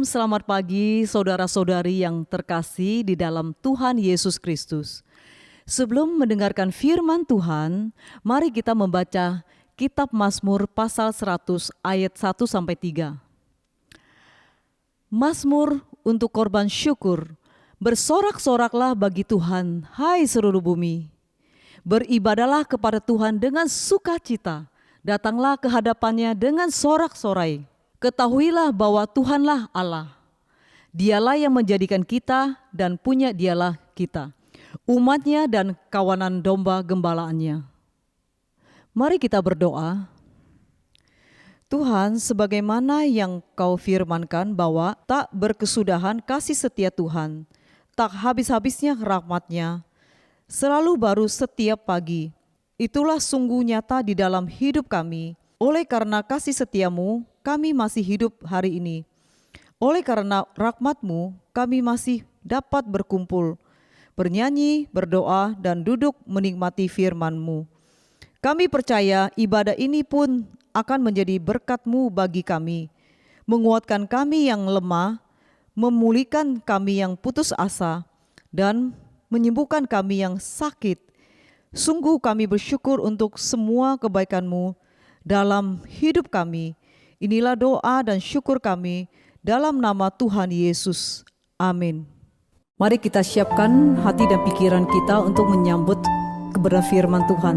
selamat pagi saudara-saudari yang terkasih di dalam Tuhan Yesus Kristus. Sebelum mendengarkan firman Tuhan, mari kita membaca Kitab Mazmur pasal 100 ayat 1-3. Mazmur untuk korban syukur. Bersorak-soraklah bagi Tuhan, hai seluruh bumi. Beribadalah kepada Tuhan dengan sukacita. Datanglah ke hadapannya dengan sorak-sorai. Ketahuilah bahwa Tuhanlah Allah. Dialah yang menjadikan kita dan punya dialah kita, umatnya dan kawanan domba gembalaannya. Mari kita berdoa. Tuhan, sebagaimana yang Kau firmankan bahwa tak berkesudahan kasih setia Tuhan, tak habis-habisnya rahmat-Nya, selalu baru setiap pagi. Itulah sungguh nyata di dalam hidup kami. Oleh karena kasih setiamu, kami masih hidup hari ini. Oleh karena rahmat-Mu, kami masih dapat berkumpul, bernyanyi, berdoa, dan duduk menikmati firman-Mu. Kami percaya ibadah ini pun akan menjadi berkat-Mu bagi kami, menguatkan kami yang lemah, memulihkan kami yang putus asa, dan menyembuhkan kami yang sakit. Sungguh kami bersyukur untuk semua kebaikan-Mu dalam hidup kami. Inilah doa dan syukur kami dalam nama Tuhan Yesus. Amin. Mari kita siapkan hati dan pikiran kita untuk menyambut kebenaran firman Tuhan.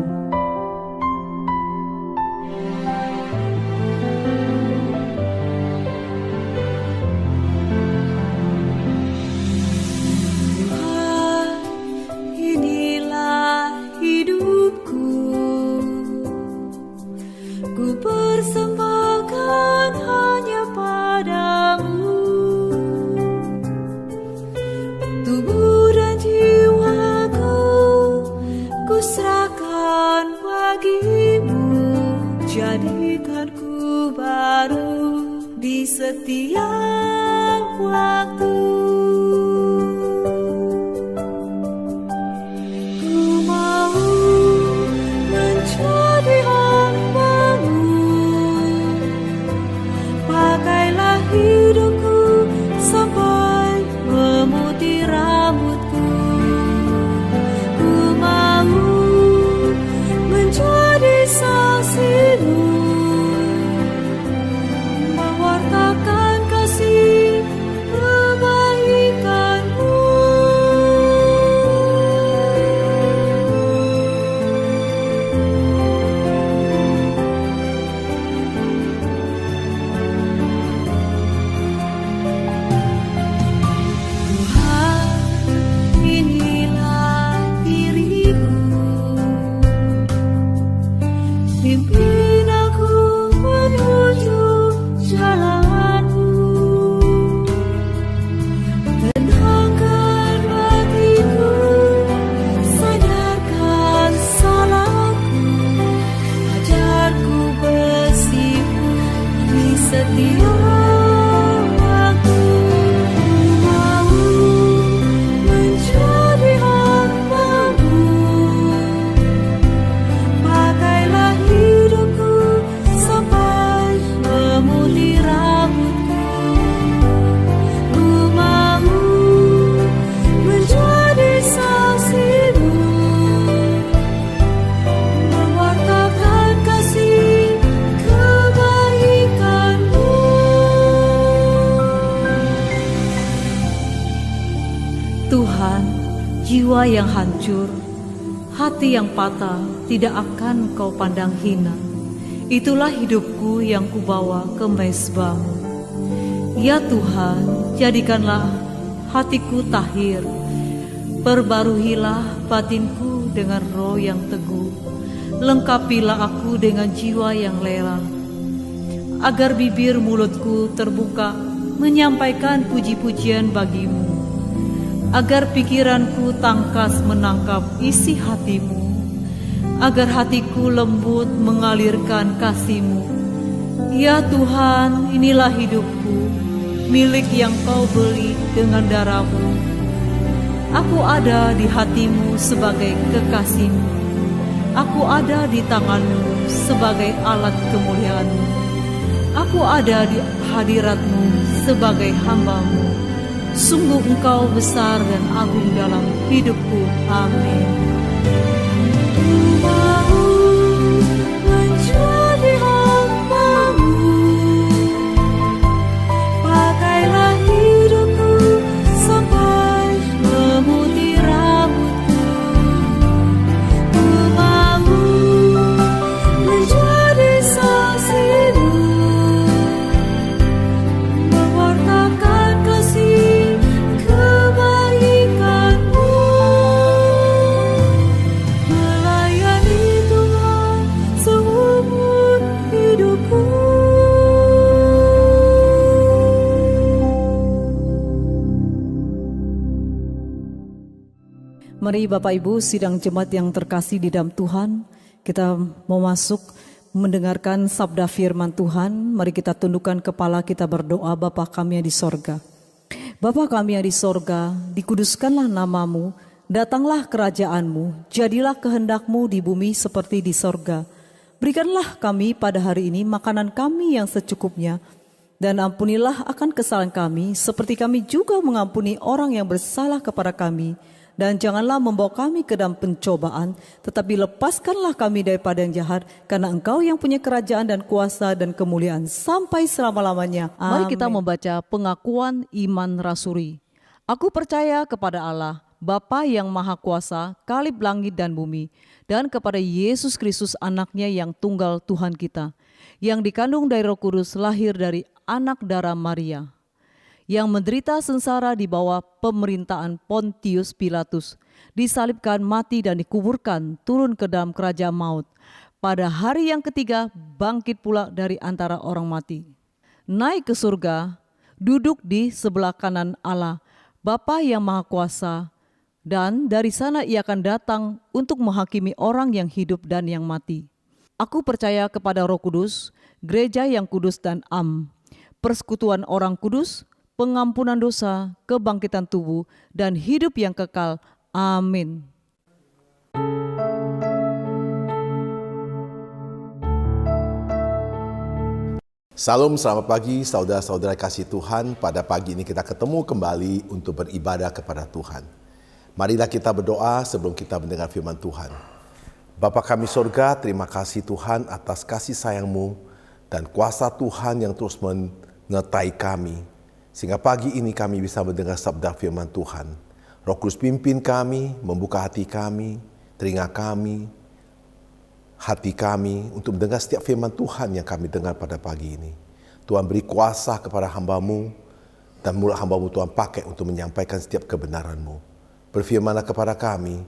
Jadikanku baru di setiap waktu. Ku mau menjadi hamba-Mu. Pakailah hidupku sampai memutih rambutku. Ku mau menjadi saksi-Mu, mewartakan kasih kebaikan-Mu. Tuhan, inilah diriku. Pimpin aku menuju jalan-Mu. Tenangkan hatiku, sadarkan salahku. Ajarku bersih-Mu di setiap waktu. Ku mau menjadi hamba-Mu. Pakailah hidupku sampai memutih rambutku. Ku mau menjadi saksi-Mu, mewartakan kasih kebaikan-Mu. Tuhan, jiwa yang hancur, hati yang patah tidak akan Kau pandang hina. Itulah hidupku yang kubawa ke mezbah-Mu. Ya Tuhan, jadikanlah hatiku tahir. Perbaruhilah batinku dengan roh yang teguh. Lengkapilah aku dengan jiwa yang lelah, agar bibir mulutku terbuka menyampaikan puji-pujian bagi-Mu. Agar pikiranku tangkas menangkap isi hati-Mu, agar hatiku lembut mengalirkan kasih-Mu. Ya Tuhan, inilah hidupku, milik yang Kau beli dengan darah-Mu. Aku ada di hati-Mu sebagai kekasih-Mu. Aku ada di tangan-Mu sebagai alat kemuliaan-Mu. Aku ada di hadirat-Mu sebagai hamba-Mu. Sungguh Engkau besar dan agung dalam hidupku. Amin. Mau menjadi hamba-Mu, pakailah hidupku sampai memutih rambutku. Ku mau menjadi saksi-Mu, mewartakan kasih kebaikan-Mu, melayani Tuhan seumur hidupku. Mari Bapak Ibu sidang jemaat yang terkasih di dalam Tuhan, kita mau masuk mendengarkan sabda firman Tuhan. Mari kita tundukkan kepala, kita berdoa. Bapa kami yang di sorga, Bapa kami yang di sorga, dikuduskanlah nama-Mu, datanglah kerajaan-Mu, jadilah kehendak-Mu di bumi seperti di sorga. Berikanlah kami pada hari ini makanan kami yang secukupnya, dan ampunilah akan kesalahan kami, seperti kami juga mengampuni orang yang bersalah kepada kami. Dan janganlah membawa kami ke dalam pencobaan, tetapi lepaskanlah kami daripada yang jahat, karena Engkau yang punya kerajaan dan kuasa dan kemuliaan sampai selama-lamanya. Mari kita membaca pengakuan iman rasuli. Aku percaya kepada Allah, Bapa yang Maha Kuasa, Kalib langit dan bumi, dan kepada Yesus Kristus anaknya yang tunggal Tuhan kita, yang dikandung dari Roh Kudus, lahir dari anak darah Maria, yang menderita sengsara di bawah pemerintahan Pontius Pilatus, disalibkan, mati dan dikuburkan, turun ke dalam kerajaan maut. Pada hari yang ketiga bangkit pula dari antara orang mati, naik ke surga, duduk di sebelah kanan Allah, Bapa yang Maha Kuasa, dan dari sana ia akan datang untuk menghakimi orang yang hidup dan yang mati. Aku percaya kepada Roh Kudus, gereja yang kudus dan persekutuan orang kudus, pengampunan dosa, kebangkitan tubuh, dan hidup yang kekal. Amin. Salam, selamat pagi saudara-saudara kasih Tuhan. Pada pagi ini kita ketemu kembali untuk beribadah kepada Tuhan. Marilah kita berdoa sebelum kita mendengar firman Tuhan. Bapa kami sorga, terima kasih Tuhan atas kasih sayang-Mu dan kuasa Tuhan yang terus menyertai kami, sehingga pagi ini kami bisa mendengar sabda firman Tuhan. Roh Kudus pimpin kami, membuka hati kami, telinga kami, hati kami untuk mendengar setiap firman Tuhan yang kami dengar pada pagi ini. Tuhan beri kuasa kepada hamba-Mu, dan mulut hamba-Mu Tuhan pakai untuk menyampaikan setiap kebenaran-Mu. Berfirmanlah kepada kami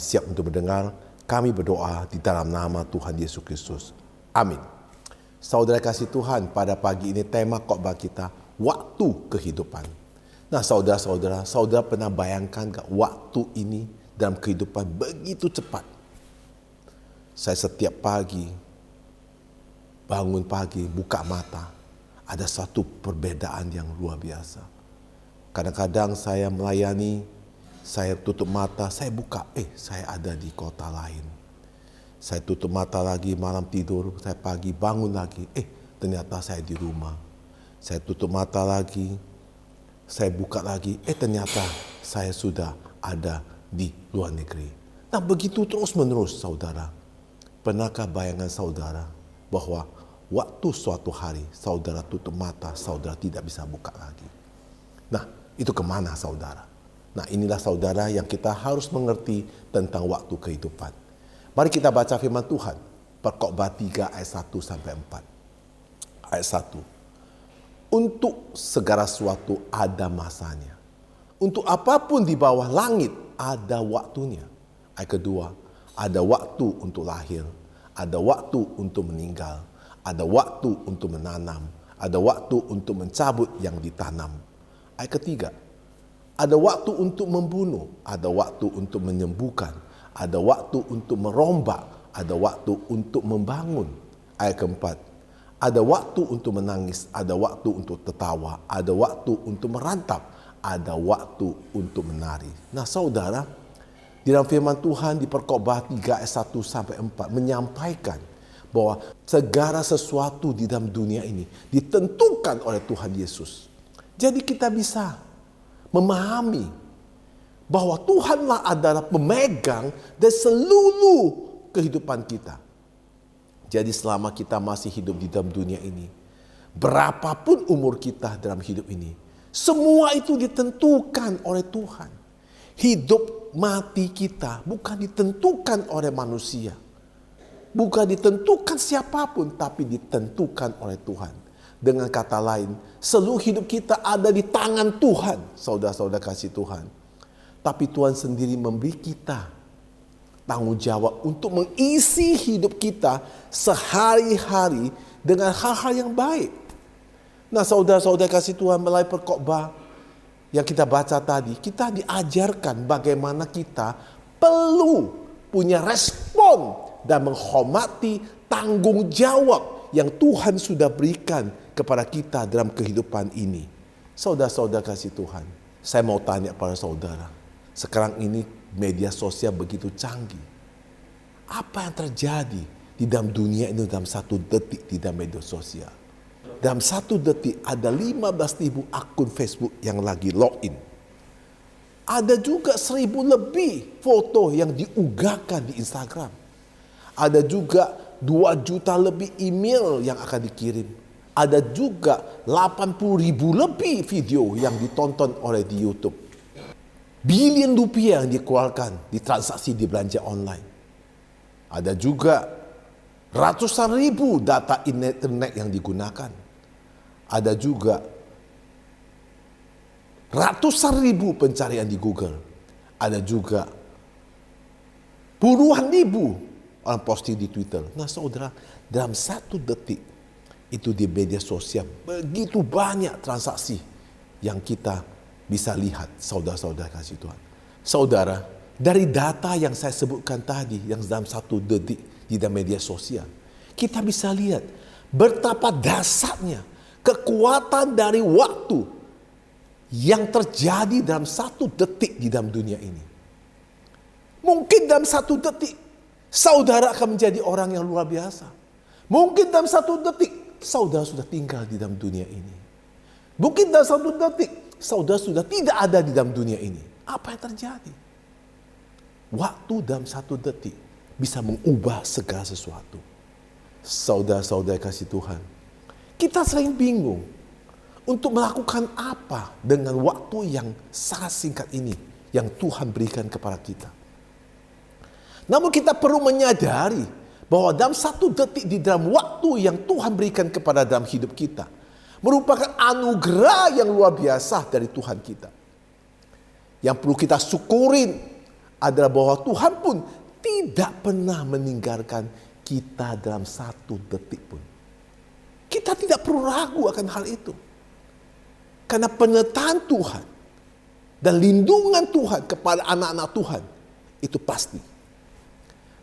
siap untuk mendengar. Kami berdoa di dalam nama Tuhan Yesus Kristus. Amin. Saudara kasih Tuhan, pada pagi ini tema khotbah kita, waktu kehidupan. Nah saudara-saudara, saudara pernah bayangkan gak waktu ini dalam kehidupan begitu cepat? Saya setiap pagi, bangun pagi, buka mata, ada satu perbedaan yang luar biasa. Kadang-kadang saya melayani, saya tutup mata, saya buka, saya ada di kota lain. Saya tutup mata lagi, malam tidur, saya pagi bangun lagi, ternyata saya di rumah. Saya tutup mata lagi, saya buka lagi, ternyata saya sudah ada di luar negeri. Nah begitu terus menerus saudara. Pernahkah bayangan saudara bahwa waktu suatu hari saudara tutup mata, saudara tidak bisa buka lagi? Nah itu kemana saudara? Nah inilah saudara yang kita harus mengerti tentang waktu kehidupan. Mari kita baca firman Tuhan. Perkhotbah 3 ayat 1 sampai 4. Ayat 1. Untuk segala sesuatu ada masanya. Untuk apapun di bawah langit ada waktunya. Ayat kedua, ada waktu untuk lahir, ada waktu untuk meninggal, ada waktu untuk menanam, ada waktu untuk mencabut yang ditanam. Ayat ketiga, ada waktu untuk membunuh, ada waktu untuk menyembuhkan, ada waktu untuk merombak, ada waktu untuk membangun. Ayat keempat, ada waktu untuk menangis, ada waktu untuk tertawa, ada waktu untuk merantap, ada waktu untuk menari. Nah saudara, di dalam firman Tuhan di Perkhotbah 3 ayat 1 sampai 4 menyampaikan bahwa segala sesuatu di dalam dunia ini ditentukan oleh Tuhan Yesus. Jadi kita bisa memahami bahwa Tuhanlah adalah pemegang dari seluruh kehidupan kita. Jadi selama kita masih hidup di dalam dunia ini, berapapun umur kita dalam hidup ini, semua itu ditentukan oleh Tuhan. Hidup mati kita bukan ditentukan oleh manusia. Bukan ditentukan siapapun, tapi ditentukan oleh Tuhan. Dengan kata lain, seluruh hidup kita ada di tangan Tuhan, saudara-saudara kasih Tuhan. Tapi Tuhan sendiri memberi kita tanggung jawab untuk mengisi hidup kita sehari-hari dengan hal-hal yang baik. Nah, saudara-saudara kasih Tuhan, melalui perkhotbah yang kita baca tadi, kita diajarkan bagaimana kita perlu punya respon dan menghormati tanggung jawab yang Tuhan sudah berikan kepada kita dalam kehidupan ini. Saudara-saudara kasih Tuhan, saya mau tanya pada saudara, sekarang ini media sosial begitu canggih. Apa yang terjadi di dalam dunia ini dalam satu detik di dalam media sosial? Dalam satu detik ada 15.000 akun Facebook yang lagi login. Ada juga 1.000 lebih foto yang diunggahkan di Instagram. Ada juga 2 juta lebih email yang akan dikirim. Ada juga 80.000 lebih video yang ditonton oleh di YouTube. Bilion rupiah yang dikeluarkan di transaksi di belanja online. Ada juga ratusan ribu data internet yang digunakan. Ada juga ratusan ribu pencarian di Google. Ada juga puluhan ribu orang posting di Twitter. Nah saudara, dalam satu detik itu di media sosial begitu banyak transaksi yang kita bisa lihat, saudara-saudara kasih Tuhan. Saudara, dari data yang saya sebutkan tadi, yang dalam satu detik di dalam media sosial, kita bisa lihat betapa dasarnya kekuatan dari waktu yang terjadi dalam satu detik di dalam dunia ini. Mungkin dalam satu detik, saudara akan menjadi orang yang luar biasa. Mungkin dalam satu detik, saudara sudah tinggal di dalam dunia ini. Mungkin dalam satu detik, saudara sudah tidak ada di dalam dunia ini. Apa yang terjadi? Waktu dalam satu detik bisa mengubah segala sesuatu. Saudara-saudara kasih Tuhan, kita sering bingung untuk melakukan apa dengan waktu yang sangat singkat ini yang Tuhan berikan kepada kita. Namun kita perlu menyadari bahwa dalam satu detik di dalam waktu yang Tuhan berikan kepada dalam hidup kita merupakan anugerah yang luar biasa dari Tuhan kita. Yang perlu kita syukurin adalah bahwa Tuhan pun tidak pernah meninggalkan kita dalam satu detik pun. Kita tidak perlu ragu akan hal itu. Karena penyertaan Tuhan dan lindungan Tuhan kepada anak-anak Tuhan itu pasti.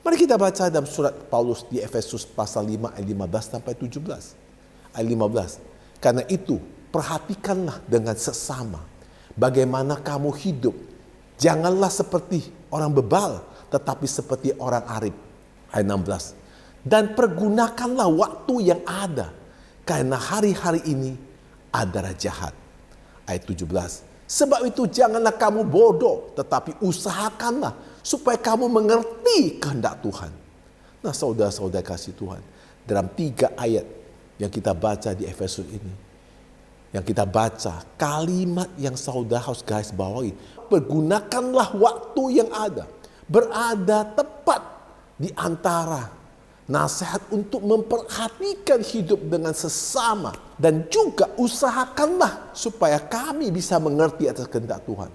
Mari kita baca dalam surat Paulus di Efesus pasal 5 ayat 15 sampai 17. Ayat 15. Karena itu perhatikanlah dengan seksama bagaimana kamu hidup. Janganlah seperti orang bebal, tetapi seperti orang arif. Ayat 16. Dan pergunakanlah waktu yang ada, karena hari-hari ini adalah jahat. Ayat 17. Sebab itu janganlah kamu bodoh, tetapi usahakanlah supaya kamu mengerti kehendak Tuhan. Nah saudara-saudara kasih Tuhan, dalam 3 ayat yang kita baca di Efesus ini, yang kita baca kalimat yang saudara harus garis bawahi, pergunakanlah waktu yang ada, berada tepat di antara nasihat untuk memperhatikan hidup dengan sesama dan juga usahakanlah supaya kami bisa mengerti atas kehendak Tuhan.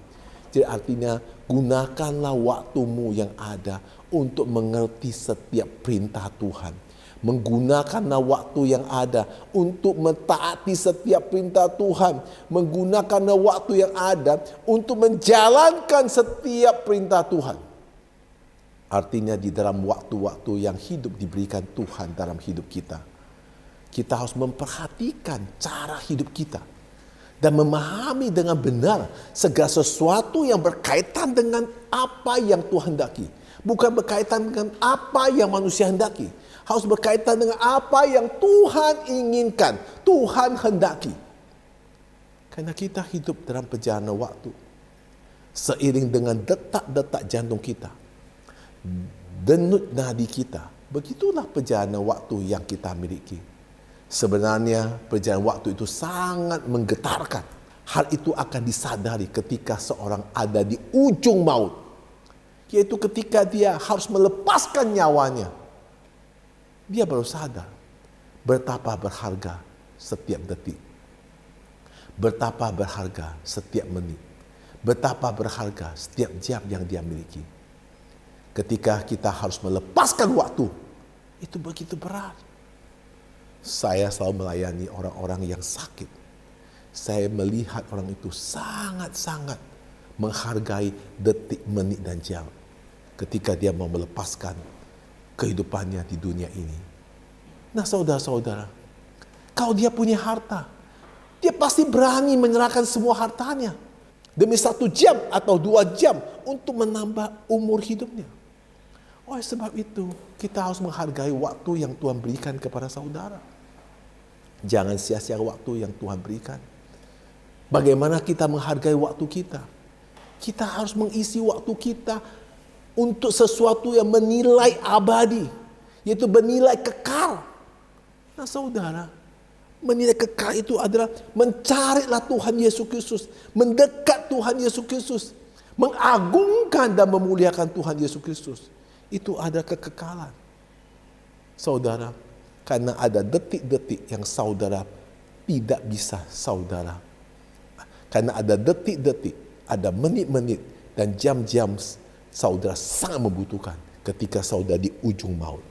Jadi artinya gunakanlah waktumu yang ada untuk mengerti setiap perintah Tuhan. Menggunakanlah waktu yang ada untuk mentaati setiap perintah Tuhan. Menggunakanlah waktu yang ada untuk menjalankan setiap perintah Tuhan. Artinya di dalam waktu-waktu yang hidup diberikan Tuhan dalam hidup kita, kita harus memperhatikan cara hidup kita dan memahami dengan benar segala sesuatu yang berkaitan dengan apa yang Tuhan hendaki. Bukan berkaitan dengan apa yang manusia hendaki. Harus berkaitan dengan apa yang Tuhan inginkan, Tuhan hendaki. Karena kita hidup dalam perjalanan waktu. Seiring dengan detak-detak jantung kita, denyut nadi kita, begitulah perjalanan waktu yang kita miliki. Sebenarnya perjalanan waktu itu sangat menggetarkan. Hal itu akan disadari ketika seorang ada di ujung maut. Yaitu ketika dia harus melepaskan nyawanya. Dia baru sadar betapa berharga setiap detik. Betapa berharga setiap menit. Betapa berharga setiap jam yang dia miliki. Ketika kita harus melepaskan waktu, itu begitu berat. Saya selalu melayani orang-orang yang sakit. Saya melihat orang itu sangat-sangat menghargai detik, menit, dan jam. Ketika dia mau melepaskan kehidupannya di dunia ini. Nah saudara-saudara, kalau dia punya harta, dia pasti berani menyerahkan semua hartanya. Demi 1 jam atau 2 jam untuk menambah umur hidupnya. Oleh sebab itu, kita harus menghargai waktu yang Tuhan berikan kepada saudara. Jangan sia-sia waktu yang Tuhan berikan. Bagaimana kita menghargai waktu kita? Kita harus mengisi waktu kita untuk sesuatu yang menilai abadi, yaitu bernilai kekal. Nah saudara, menilai kekal itu adalah mencarilah Tuhan Yesus Kristus, mendekat Tuhan Yesus Kristus, mengagungkan dan memuliakan Tuhan Yesus Kristus. Itu adalah kekekalan. Saudara, karena ada detik-detik yang saudara tidak bisa saudara. Karena ada detik-detik, ada menit-menit dan jam-jam saudara sangat membutuhkan ketika saudara di ujung maut.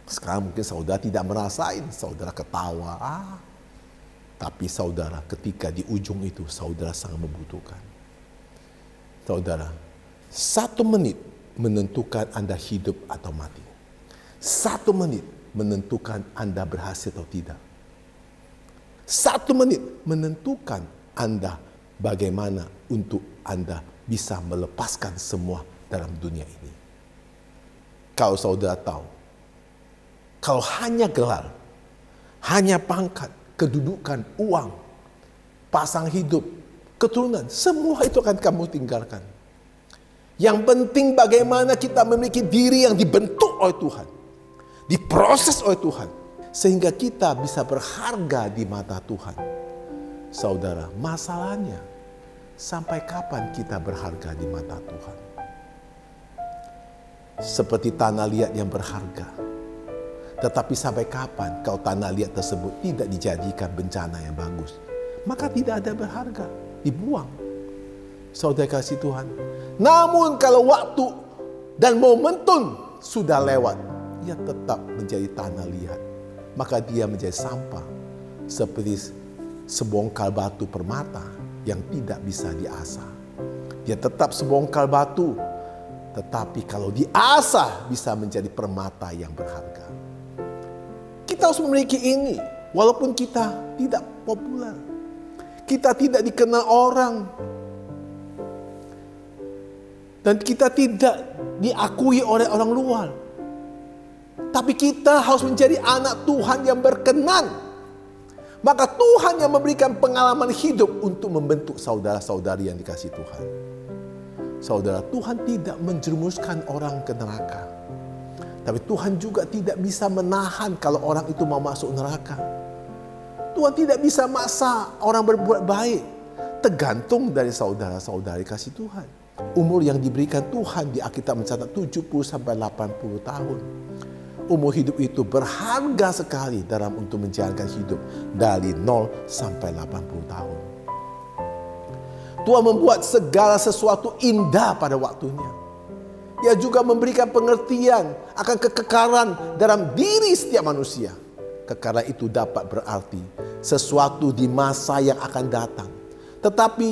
Sekarang mungkin saudara tidak merasain, saudara ketawa. Tapi saudara ketika di ujung itu saudara sangat membutuhkan. Saudara, 1 menit menentukan Anda hidup atau mati. 1 menit menentukan Anda berhasil atau tidak. 1 menit menentukan Anda bagaimana untuk Anda bisa melepaskan semua dalam dunia ini. Kalau saudara tahu, kalau hanya gelar, hanya pangkat, kedudukan, uang, pasang hidup, keturunan, semua itu akan kamu tinggalkan. Yang penting bagaimana kita memiliki diri yang dibentuk oleh Tuhan, diproses oleh Tuhan, sehingga kita bisa berharga di mata Tuhan. Saudara, masalahnya sampai kapan kita berharga di mata Tuhan? Seperti tanah liat yang berharga. Tetapi sampai kapan kalau tanah liat tersebut tidak dijadikan bencana yang bagus? Maka tidak ada berharga, dibuang. Saudara kasih Tuhan. Namun kalau waktu dan momentum sudah lewat, ia tetap menjadi tanah liat. Maka dia menjadi sampah. Seperti sebongkal batu permata yang tidak bisa diasah. Dia tetap sebongkal batu. Tetapi kalau diasah bisa menjadi permata yang berharga. Kita harus memiliki ini. Walaupun kita tidak populer. Kita tidak dikenal orang. Dan kita tidak diakui oleh orang luar. Tapi kita harus menjadi anak Tuhan yang berkenan. Maka Tuhan yang memberikan pengalaman hidup untuk membentuk saudara-saudari yang dikasihi Tuhan. Saudara, Tuhan tidak menjerumuskan orang ke neraka. Tapi Tuhan juga tidak bisa menahan kalau orang itu mau masuk neraka. Tuhan tidak bisa maksa orang berbuat baik. Tergantung dari saudara-saudari kasih Tuhan. Umur yang diberikan Tuhan di Alkitab mencatat 70-80 tahun. Umur hidup itu berharga sekali dalam untuk menjalankan hidup dari 0 sampai 80 tahun. Tuhan membuat segala sesuatu indah pada waktunya. Ia juga memberikan pengertian akan kekekalan dalam diri setiap manusia. Kekekalan itu dapat berarti sesuatu di masa yang akan datang. Tetapi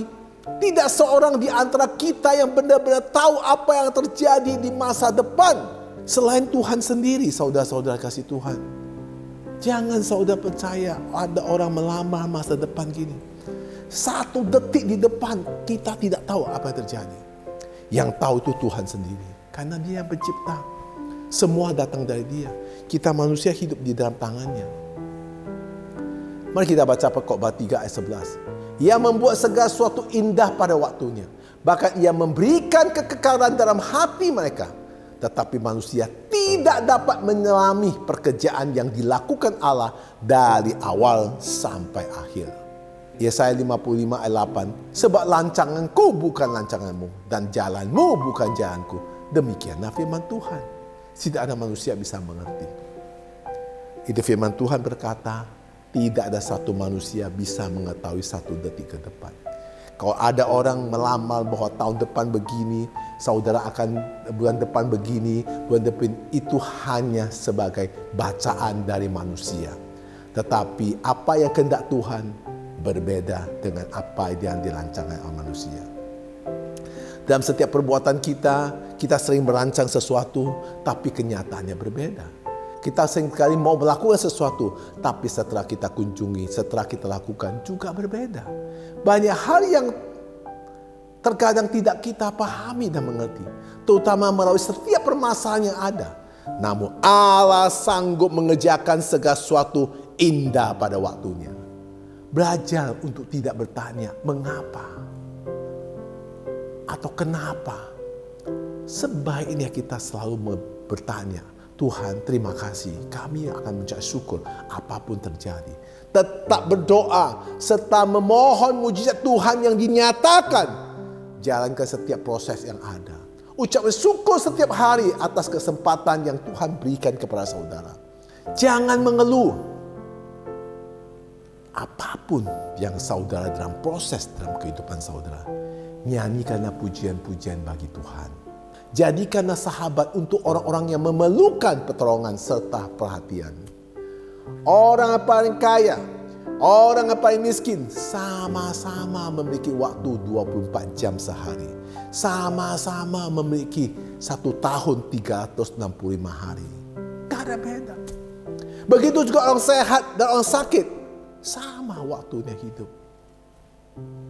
tidak seorang di antara kita yang benar-benar tahu apa yang terjadi di masa depan selain Tuhan sendiri, saudara-saudara kasih Tuhan. Jangan saudara percaya ada orang melamar masa depan gini. 1 detik di depan kita tidak tahu apa yang terjadi. Yang tahu itu Tuhan sendiri. Karena Dia yang pencipta. Semua datang dari Dia. Kita manusia hidup di dalam tangannya. Mari kita baca Pekotbah 3 ayat 11. Ia membuat segala sesuatu indah pada waktunya. Bahkan ia memberikan kekekalan dalam hati mereka. Tetapi manusia tidak dapat menyelami pekerjaan yang dilakukan Allah dari awal sampai akhir. Yesaya 55 ayat 8. Sebab lancanganku bukan lancanganmu dan jalanmu bukan jalanku. Demikianlah firman Tuhan. Tidak ada manusia bisa mengerti. Itu firman Tuhan berkata, tidak ada satu manusia bisa mengetahui satu detik ke depan. Kalau ada orang melamal bahwa tahun depan begini, saudara akan bulan depan begini, bulan depan, itu hanya sebagai bacaan dari manusia. Tetapi apa yang kehendak Tuhan berbeda dengan apa yang dirancangkan oleh manusia. Dalam setiap perbuatan kita sering merancang sesuatu, tapi kenyataannya berbeda. Kita seringkali mau melakukan sesuatu, tapi setelah kita kunjungi, setelah kita lakukan juga berbeda. Banyak hal yang terkadang tidak kita pahami dan mengerti, terutama melalui setiap permasalahan yang ada. Namun Allah sanggup mengerjakan segala sesuatu indah pada waktunya. Belajar untuk tidak bertanya mengapa atau kenapa. Sebaiknya kita selalu bertanya, Tuhan terima kasih, kami akan mengucap syukur apapun terjadi. Tetap berdoa serta memohon mujizat Tuhan yang dinyatakan. Jalankan setiap proses yang ada. Ucap syukur setiap hari atas kesempatan yang Tuhan berikan kepada saudara. Jangan mengeluh. Apapun yang saudara dalam proses dalam kehidupan saudara, nyanyikanlah pujian-pujian bagi Tuhan. Jadikanlah sahabat untuk orang-orang yang memerlukan pertolongan serta perhatian. Orang yang paling kaya, orang yang paling miskin, sama-sama memiliki waktu 24 jam sehari. Sama-sama memiliki 1 tahun 365 hari. Gak ada beda. Begitu juga orang sehat dan orang sakit. Sama waktunya hidup.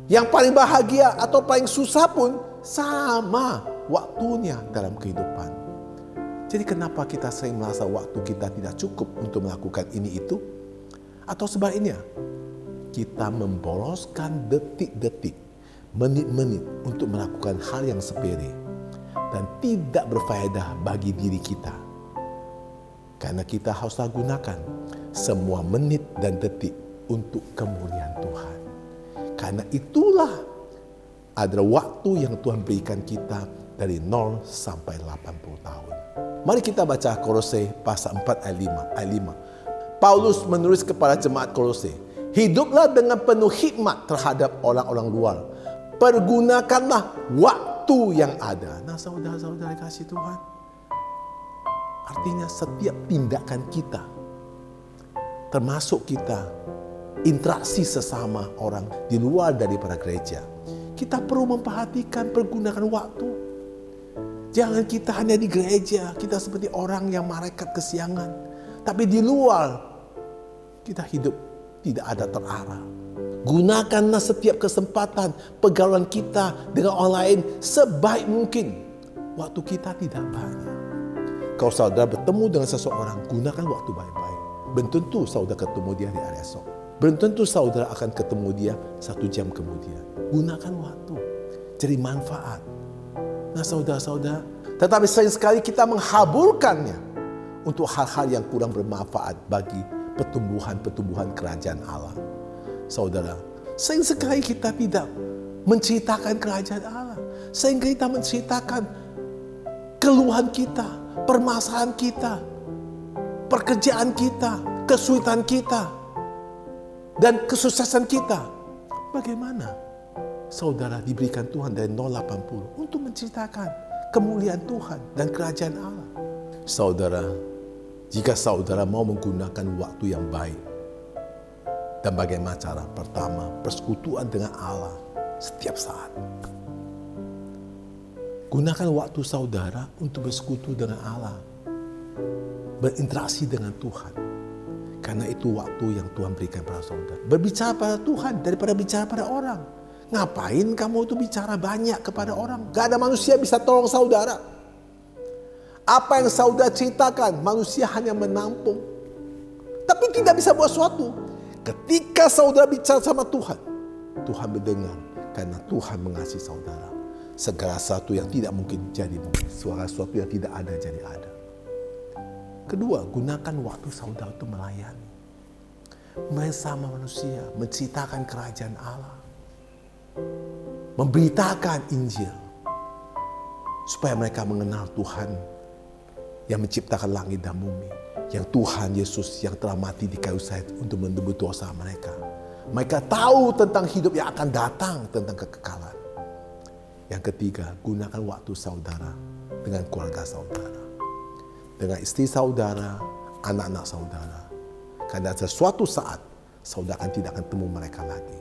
Yang paling bahagia atau paling susah pun sama waktunya dalam kehidupan. Jadi kenapa kita sering merasa waktu kita tidak cukup untuk melakukan ini itu? Atau sebaliknya, kita memboroskan detik-detik, menit-menit untuk melakukan hal yang sepele dan tidak berfaedah bagi diri kita. Karena kita haruslah gunakan semua menit dan detik untuk kemuliaan Tuhan. Karena itulah adalah waktu yang Tuhan berikan kita dari 0 sampai 80 tahun. Mari kita baca Kolose pasal 4 ayat 5. Paulus menulis kepada jemaat Kolose, hiduplah dengan penuh hikmat terhadap orang-orang luar. Pergunakanlah waktu yang ada. Nah saudara-saudara kasih Tuhan, artinya setiap tindakan kita, termasuk kita interaksi sesama orang di luar daripada gereja, kita perlu memperhatikan pergunakan waktu. Jangan kita hanya di gereja, kita seperti orang yang malaikat kesiangan. Tapi di luar, kita hidup tidak ada terarah. Gunakanlah setiap kesempatan pergaulan kita dengan orang lain sebaik mungkin. Waktu kita tidak banyak. Kalau saudara bertemu dengan seseorang, gunakan waktu baik-baik. Belum tentu saudara ketemu dia di hari esok. Belum tentu saudara akan ketemu dia 1 jam kemudian. Gunakan waktu, cari manfaat. Nah saudara-saudara, tetapi sering sekali kita menghaburkannya untuk hal-hal yang kurang bermanfaat bagi pertumbuhan kerajaan Allah. Saudara, sering sekali kita tidak menceritakan kerajaan Allah. Sering kita menceritakan keluhan kita, permasalahan kita, pekerjaan kita, kesulitan kita, dan kesuksesan kita. Bagaimana saudara diberikan Tuhan dari 0-80 untuk menceritakan kemuliaan Tuhan dan kerajaan Allah? Saudara, jika saudara mau menggunakan waktu yang baik, dan bagaimana cara? Pertama, persekutuan dengan Allah setiap saat. Gunakan waktu saudara untuk bersekutu dengan Allah, berinteraksi dengan Tuhan. Karena itu waktu yang Tuhan berikan pada saudara. Berbicara pada Tuhan daripada bicara pada orang. Ngapain kamu itu bicara banyak kepada orang? Gak ada manusia bisa tolong saudara. Apa yang saudara ceritakan, manusia hanya menampung. Tapi tidak bisa buat sesuatu. Ketika saudara bicara sama Tuhan, Tuhan mendengar karena Tuhan mengasihi saudara. Segala sesuatu yang tidak mungkin jadi mungkin. Segala sesuatu yang tidak ada jadi ada. Kedua, gunakan waktu saudara untuk melayani. Bersama manusia, menceritakan kerajaan Allah. Memberitakan Injil. Supaya mereka mengenal Tuhan yang menciptakan langit dan bumi. Yang Tuhan Yesus yang telah mati di kayu salib untuk menebus dosa mereka. Mereka tahu tentang hidup yang akan datang, tentang kekekalan. Yang ketiga, gunakan waktu saudara dengan keluarga saudara. Dengan istri saudara, anak-anak saudara. Karena sesuatu saat, saudara tidak akan temu mereka lagi.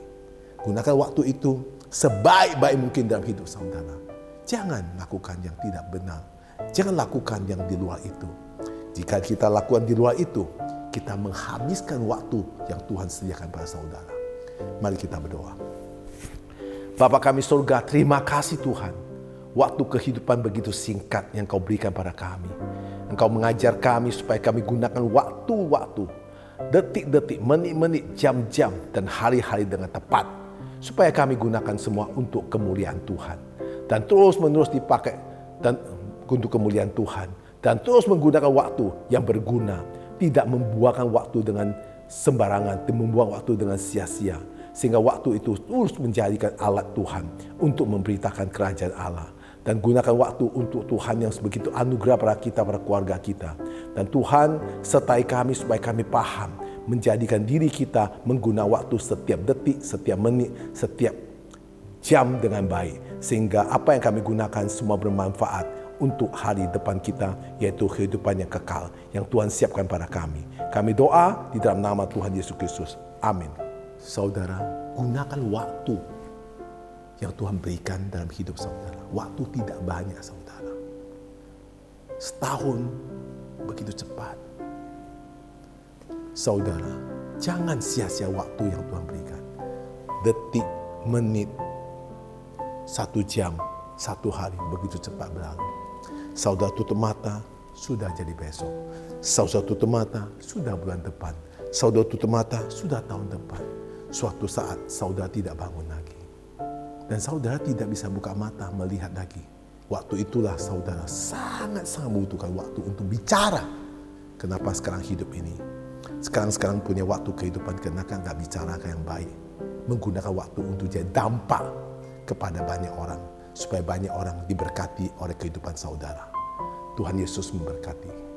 Gunakan waktu itu sebaik-baik mungkin dalam hidup saudara. Jangan lakukan yang tidak benar. Jangan lakukan yang di luar itu. Jika kita lakukan di luar itu, kita menghabiskan waktu yang Tuhan sediakan pada saudara. Mari kita berdoa. Bapa kami surga, terima kasih Tuhan. Waktu kehidupan begitu singkat yang Kau berikan pada kami. Engkau mengajar kami supaya kami gunakan waktu-waktu, detik-detik, menit-menit, jam-jam, dan hari-hari dengan tepat. Supaya kami gunakan semua untuk kemuliaan Tuhan. Dan terus-menerus dipakai dan untuk kemuliaan Tuhan. Dan terus menggunakan waktu yang berguna. Tidak membuangkan waktu dengan sembarangan. Membuang waktu dengan sia-sia. Sehingga waktu itu terus menjadikan alat Tuhan. Untuk memberitakan kerajaan Allah. Dan gunakan waktu untuk Tuhan yang begitu anugerah pada kita, pada keluarga kita. Dan Tuhan sertai kami supaya kami paham. Menjadikan diri kita menggunakan waktu setiap detik, setiap menit, setiap jam dengan baik. Sehingga apa yang kami gunakan semua bermanfaat untuk hari depan kita, yaitu kehidupan yang kekal yang Tuhan siapkan pada kami. Kami doa di dalam nama Tuhan Yesus Kristus. Amin. Saudara, gunakan waktu yang Tuhan berikan dalam hidup saudara. Waktu tidak banyak saudara. Setahun begitu cepat. Saudara, jangan sia-sia waktu yang Tuhan berikan. Detik, menit, 1 jam, 1 hari begitu cepat berlalu. Saudara tutup mata, sudah jadi besok. Saudara tutup mata, sudah bulan depan. Saudara tutup mata, sudah tahun depan. Suatu saat saudara tidak bangun lagi. Dan saudara tidak bisa buka mata melihat lagi. Waktu itulah saudara sangat-sangat membutuhkan waktu untuk bicara. Kenapa sekarang hidup ini? Sekarang punya waktu kehidupan kenapa nggak bicara yang baik. Menggunakan waktu untuk jadi dampak kepada banyak orang. Supaya banyak orang diberkati oleh kehidupan saudara. Tuhan Yesus memberkati.